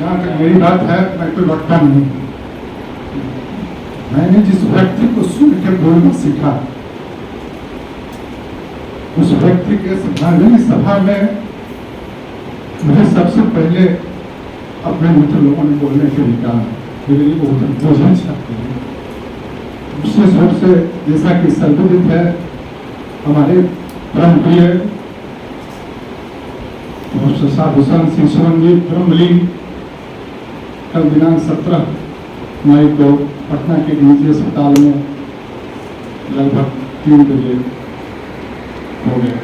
जहाँ तक मेरी बात है, मैं कोई वक्ता नहीं। मैंने जिस व्यक्ति को सुन के बोलना सीखा, उस व्यक्ति के श्रद्धांजलि सभा में मुझे सबसे पहले अपने मित्र लोगों ने बोलने के लिए कहा, मेरे लिए बहुत बोझल छात्र है। विशेष रूप से जैसा कि सर्वविदित है, हमारे परम प्रिय साधु संत श्री शिवमजी ब्रह्मलीन कल दिनांक 17 मई को पटना के निजी अस्पताल में लगभग 3 बजे हो गए।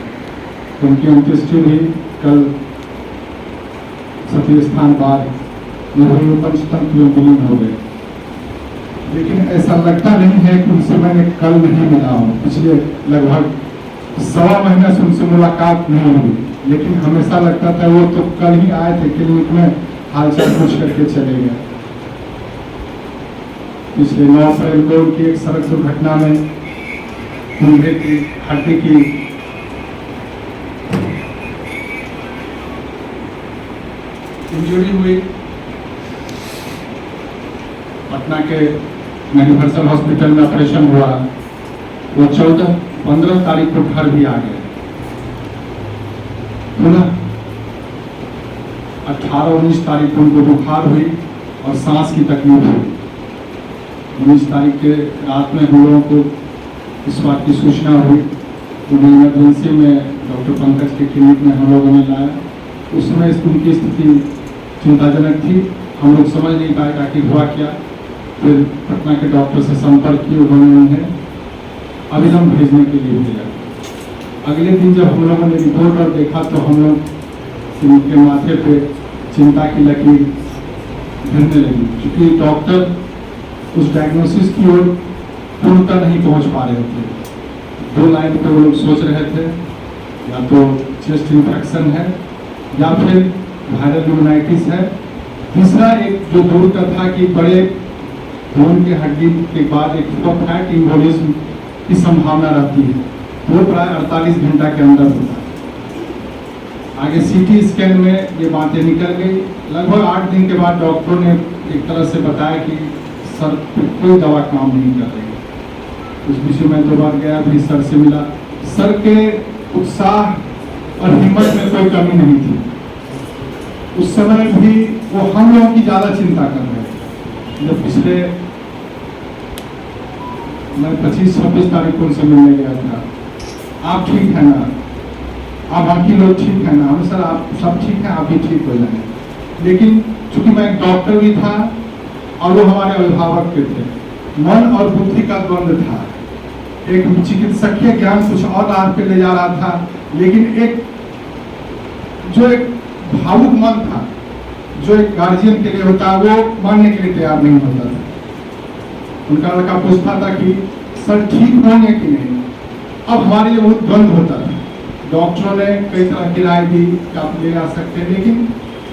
उनकी अंत्येष्टि भी कल सती स्थान बाद पंचतंत्र में विलीन हो गए। लेकिन ऐसा लगता नहीं है कि उनसे मैंने कल नहीं मिला हूँ। पिछले लगभग 1.25 महीने से उनसे मुलाकात नहीं हुई, लेकिन हमेशा लगता था वो तो कल ही आए थे, क्लिनिक में हालचाल पूछ करके चले गए। पिछले 9 अप्रैल को उनकी एक सड़क दुर्घटना में कंधे की हड्डी की इंजरी हुई। पटना के यूनिवर्सल हॉस्पिटल में ऑपरेशन हुआ। वो 15 तारीख को घर भी आ गए। पुनः 18-19 तारीख को उनको बुखार हुई और सांस की तकलीफ हुई। 19 तारीख के रात में हम लोगों को इस बात की सूचना हुई। उन्हें इमरजेंसी में डॉक्टर पंकज के क्लिनिक में हम लोगों ने लाया। उस समय उनकी स्थिति चिंताजनक थी। हम लोग समझ नहीं पाए कि हुआ क्या। फिर पटना के डॉक्टर से संपर्क किया, उन्होंने उन्हें अविलंब भेजने के लिए भेजा। अगले दिन जब हम लोगों ने रिपोर्ट और देखा तो हम लोग उनके माथे पे चिंता की लकीर गिरने लगी, क्योंकि डॉक्टर उस डायग्नोसिस की ओर पूर्णतः नहीं पहुंच पा रहे थे। 2 लाइन पे वो लोग सोच रहे थे, या तो चेस्ट इन्फेक्शन है या फिर वायरल न्यूमोनाइटिस है। तीसरा एक जो दूर का था कि बड़े खून के हड्डी के बाद एक फैट इम्बोलिज्म की संभावना रहती है, वो प्राय 48 घंटा के अंदर होता है। आगे सीटी स्कैन में ये बातें निकल गई। लगभग 8 दिन के बाद डॉक्टरों ने एक तरह से बताया कि सर कोई दवा काम नहीं कर रही। उस विषय में 2 बार गया, फिर सर से मिला। सर के उत्साह और हिम्मत में कोई कमी नहीं थी। उस समय भी वो हम लोगों की ज्यादा चिंता कर रहे थे। जब पिछले मैं 25-26 तारीख को उनसे मिलने गया था, आप ठीक है ना, आप बाकी लोग ठीक है ना? हम सर आप सब ठीक है, आप भी ठीक हो जाए। लेकिन चूंकि मैं एक डॉक्टर भी था और वो हमारे अभिभावक के थे, मन और बुद्धि का द्वंद्व था। एक चिकित्सकीय ज्ञान कुछ और राह पे ले जा रहा था, लेकिन एक भावुक मन था, जो एक गार्जियन के लिए होता है, वो मानने के लिए तैयार नहीं होता था। उनका लड़का पूछता था कि सर ठीक होंगे कि नहीं। अब हमारे लिए बहुत द्वंद्व होता था। डॉक्टरों ने कई तरह की राय दी कि आप ले आ सकते हैं, लेकिन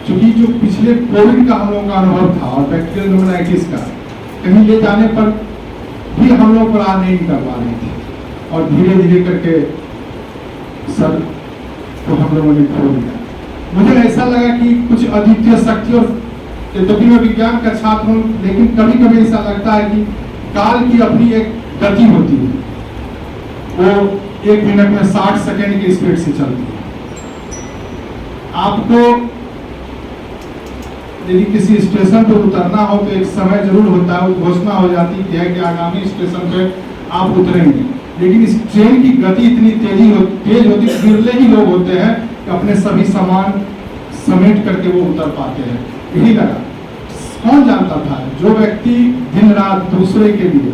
चूंकि जो पिछले कोविड का हम लोगों का अनुभव था और बैक्टीरियल न्यूमोनाइटिस का, कहीं ले जाने पर भी हम लोग पर आ नहीं कर पा रहे थे। और धीरे धीरे करके सर को हम लोगों ने खो दिया। मुझे ऐसा लगा कि कुछ अद्वितीय शक्ति, और तो मैं विज्ञान का छात्र हूँ, लेकिन कभी कभी ऐसा लगता है कि काल की अपनी एक गति होती है, वो 1 मिनट में 60 सेकेंड की स्पीड से चलती है। आपको यदि किसी स्टेशन पर उतरना हो तो एक समय जरूर होता है, वो घोषणा हो जाती है कि आगामी स्टेशन पे आप उतरेंगे। लेकिन इस ट्रेन की गति इतनी तेज होती है, बिरले ही लोग होते हैं कि अपने सभी सामान समेट करके वो उतर पाते हैं। यही लगा। कौन जानता था, जो व्यक्ति दिन रात दूसरे के लिए,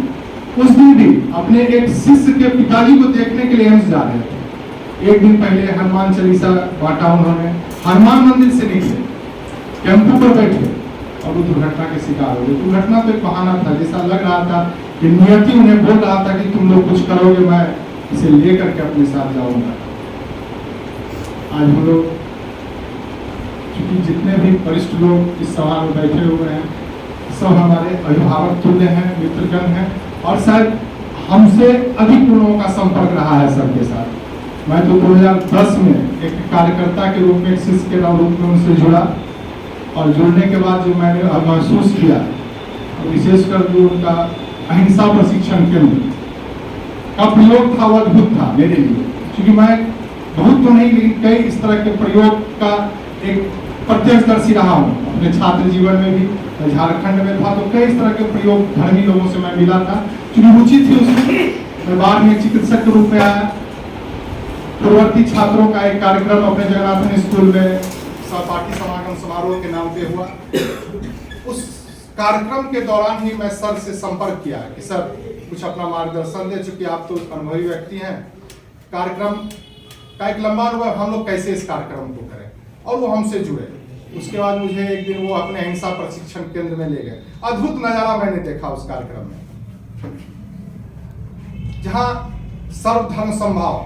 उस दिन भी अपने एक शिष्य के पिताजी को देखने के लिए एम्स जा रहे थे। एक दिन पहले हनुमान चालीसा बांटा उन्होंने, हनुमान मंदिर से निकले, टेम्पो पर बैठे और वो दुर्घटना के शिकार हो गए। दुर्घटना तो एक बहाना था, जैसा लग रहा था कि नियति उन्हें बोल रहा था कि तुम लोग कुछ करोगे, मैं इसे लेकर के अपने साथ जाऊंगा। आज हम लोग क्योंकि जितने भी वरिष्ठ लोग इस सभा में बैठे हुए हैं, सब हमारे अभिभावक तुल्य हैं, मित्रगण हैं, और शायद हमसे अधिक लोगों का संपर्क रहा है सबके साथ। मैं तो 2010 में एक कार्यकर्ता के रूप में, एक शिष्य के रूप में उनसे जुड़ा। और जुड़ने के बाद जो मैंने महसूस किया, विशेषकर जो उनका अहिंसा प्रशिक्षण केंद्र का प्रयोग था वो अद्भुत था मेरे लिए, क्योंकि मैं बहुत तो नहीं लेकिन कई इस तरह के प्रयोग का एक प्रत्यक्षदर्शी रहा हूँ। अपने छात्र जीवन में भी झारखंड में था तो कई इस तरह के प्रयोग धर्मी लोगों से मैं मिला था, क्योंकि रुचि थी उसमें। मैं बाद में चिकित्सक के रूप में आया। पूर्ववर्ती छात्रों का एक कार्यक्रम अपने जगन्नाथन स्कूल में सहपाठी समागम समारोह के नाम पे हुआ। उस कार्यक्रम के दौरान ही मैं सर से संपर्क किया कि सर कुछ अपना मार्गदर्शन दे, चूंकि आप तो अनुभवी व्यक्ति हैं। कार्यक्रम का एक लंबा अनुभव, हम लोग कैसे इस कार्यक्रम को करें, और वो हमसे जुड़े। उसके बाद मुझे एक दिन वो अपने अहिंसा प्रशिक्षण केंद्र में ले गए। अद्भुत नजारा मैंने देखा उस कार्यक्रम में, जहां सर्वधर्म समभाव,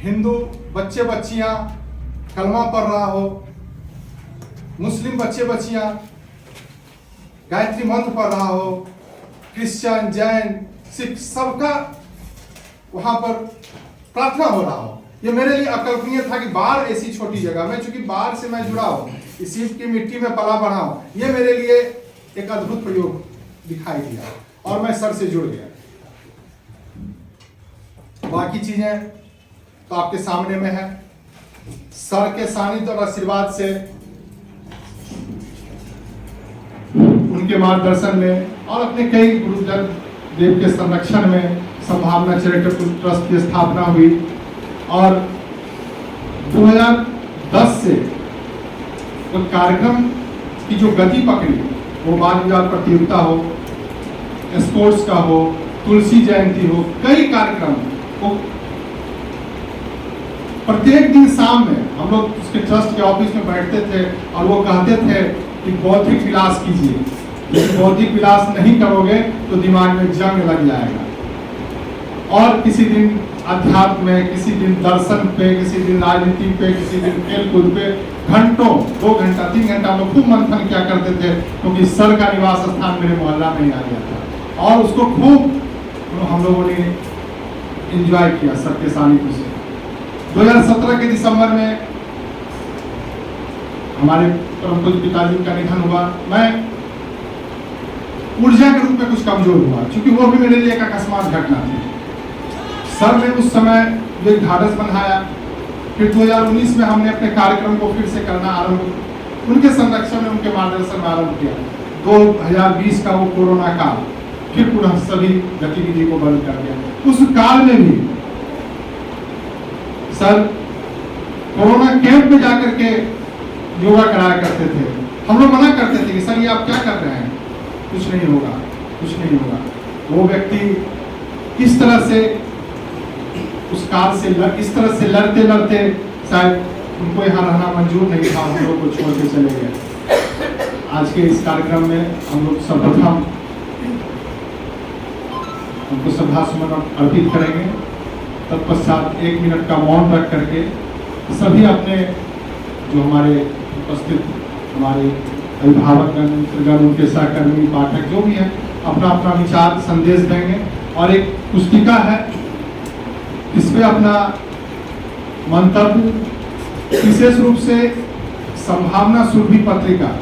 हिंदू बच्चे बच्चियां कलमा पढ़ रहा हो, मुस्लिम बच्चे बच्चियां गायत्री मंत्र पढ़ रहा हो, क्रिश्चियन, जैन, सिख, सबका वहां पर प्रार्थना हो रहा हो। ये मेरे लिए अकल्पनीय था कि बाहर ऐसी छोटी जगह में, चूंकि बाहर से मैं जुड़ा हूं, इस ईंट की मिट्टी में पला बढ़ा हूं, ये मेरे लिए एक अद्भुत प्रयोग दिखाई दिया और मैं सर से जुड़ गया। बाकी चीजें तो आपके सामने में है। सर के सानिध्य और आशीर्वाद से, उनके मार्गदर्शन में और अपने कई गुरुजन देव के संरक्षण में संभावना चैरिटेबल ट्रस्ट की स्थापना हुई। और 2010 से वो कार्यक्रम की जो गति पकड़ी, वो बाल विवाह प्रतियोगिता हो, स्पोर्ट्स का हो, तुलसी जयंती हो, कई कार्यक्रम को प्रत्येक दिन शाम में हम लोग उसके ट्रस्ट के ऑफिस में बैठते थे और वो कहते थे कि बौद्धिक विलास कीजिए, यदि बौद्धिक विलास नहीं करोगे तो दिमाग में जंग लग जाएगा। और किसी दिन अध्यात्म में, किसी दिन दर्शन पे, किसी दिन राजनीति पे, किसी दिन खेल कूद पे घंटों, 2 घंटा 3 घंटा हम लोग खूब मंथन क्या करते थे, क्योंकि सर का निवास स्थान मेरे मोहल्ला में ही आ गया था और उसको खूब हम लोगों ने एंजॉय किया सर के सानिध्य से। 2017 के दिसंबर में हमारे परम पूज्य पिताजी का निधन हुआ। मैं ऊर्जा के रूप में कुछ कमजोर हुआ, क्योंकि वो भी मेरे लिए एक अकस्मात घटना थी। सर ने उस समय जो ढाढ़स बंधाया, फिर 2019 में हमने अपने कार्यक्रम को फिर से करना आरंभ, उनके संरक्षण में, उनके मार्गदर्शन में आरंभ किया। 2020 का वो कोरोना काल, फिर पुनः सभी गतिविधि को बंद कर दिया। उस काल में भी सर कोरोना कैंप में जाकर के योगा कराया करते थे। हम लोग मना करते थे कि सर ये आप क्या कर रहे हैं, कुछ नहीं होगा, कुछ नहीं होगा। वो व्यक्ति किस तरह से उस काल से इस तरह से लड़ते लड़ते शायद उनको यहाँ रहना मंजूर नहीं था, हम लोग को छोड़ के चले गए। आज के इस कार्यक्रम में हम लोग सर्वप्रथम उनको श्रद्धा सुमन अर्पित करेंगे। तत्पश्चात 1 मिनट का मौन रख करके सभी अपने जो हमारे उपस्थित हमारे अभिभावकगण, मित्रगण, उनके सहकर्मी, पाठक जो भी हैं, अपना अपना विचार संदेश देंगे। और एक पुस्तिका है, इसमें अपना मंतव्य विशेष रूप से संभावना सुरभि पत्रिका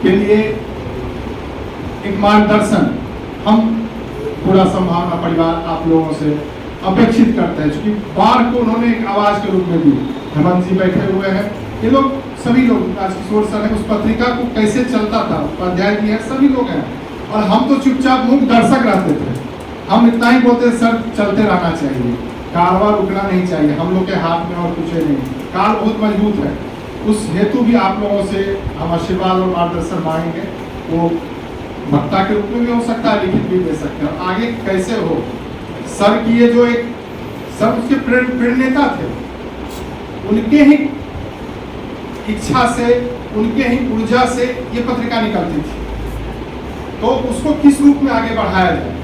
के लिए एक मार्गदर्शन हम पूरा संभावना परिवार आप लोगों से अपेक्षित करते हैं, क्योंकि बार को उन्होंने एक आवाज के रूप में दी। हेमंत जी बैठे हुए हैं, ये लोग सभी लोग, राजकिशोर सर है, उस पत्रिका को कैसे चलता था, उपाध्याय जी है, सभी लोग हैं। और हम तो चुपचाप मुक्त दर्शक रहते थे। हम इतना ही बोलते सर चलते रहना चाहिए, कारवां रुकना नहीं चाहिए, हम लोग के हाथ में और कुछ नहीं, काल बहुत मजबूत है। उस हेतु भी आप लोगों से हम आशीर्वाद और मार्गदर्शन मांगेंगे। वो वक्ता के रूप में भी हो सकता है, लिखित भी दे सकते हैं। आगे कैसे हो, सर की ये जो एक सर उसके प्रेरणेता थे, उनके ही इच्छा से, उनके ही ऊर्जा से ये पत्रिका निकलती थी। तो उसको किस रूप में आगे बढ़ाया जाए,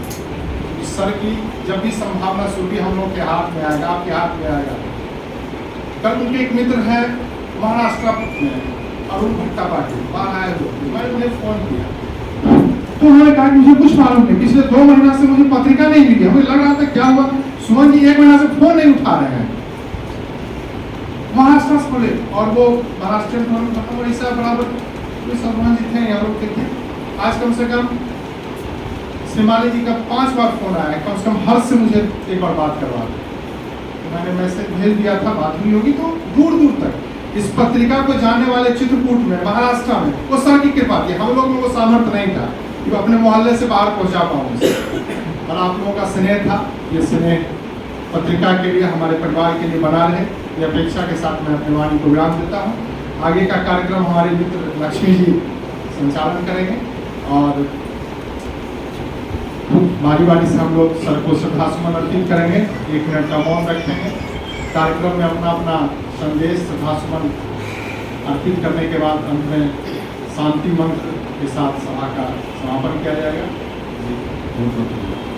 सर की जब भी संभावना सुरभि हम लोग के हाथ में आएगा, आपके हाथ में आएगा। कल उनके एक मित्र है महाराष्ट्र में, अरुण भट्टा पाटिल, बाहर आए हुए, मैं उन्हें फोन किया तो उन्होंने कहा कि मुझे कुछ मालूम नहीं, पिछले 2 महीना से मुझे पत्रिका नहीं मिली। मुझे लग रहा था क्या हुआ, सुमन जी 1 महीना से फोन नहीं उठा रहे हैं। महाराष्ट्र से बोले और वो महाराष्ट्र में उड़ीसा बराबर सलमान जी थे यहाँ लोग थे। आज कम से कम सिमाली जी का 5 बार फोन आया, कम से कम हर से मुझे एक बार बात करवा दो। तो मैंने मैसेज भेज दिया था, बात हुई होगी। तो दूर दूर तक इस पत्रिका को जानने वाले चित्रकूट में, महाराष्ट्र में, वो सर की कृपा थी। हम लोग में वो सामर्थ्य नहीं था कि वो अपने मोहल्ले से बाहर पहुंचा पाऊँ, और आप लोगों का स्नेह था। ये स्नेह पत्रिका के लिए, हमारे परिवार के लिए बना रहे, ये अपेक्षा के साथ मैं अपने वाणी को विराम देता हूँ। आगे का कार्यक्रम हमारे मित्र लक्ष्मी जी संचालन करेंगे और बारी बारी से हम लोग सर को श्रद्धासुमन अर्पित करेंगे, 1 मिनट का मौन रखेंगे। कार्यक्रम में अपना अपना संदेश श्रद्धासुमन अर्पित करने के बाद अंत में शांति मंत्र के साथ सभा का समापन किया जाएगा। जी, बहुत बहुत धन्यवाद।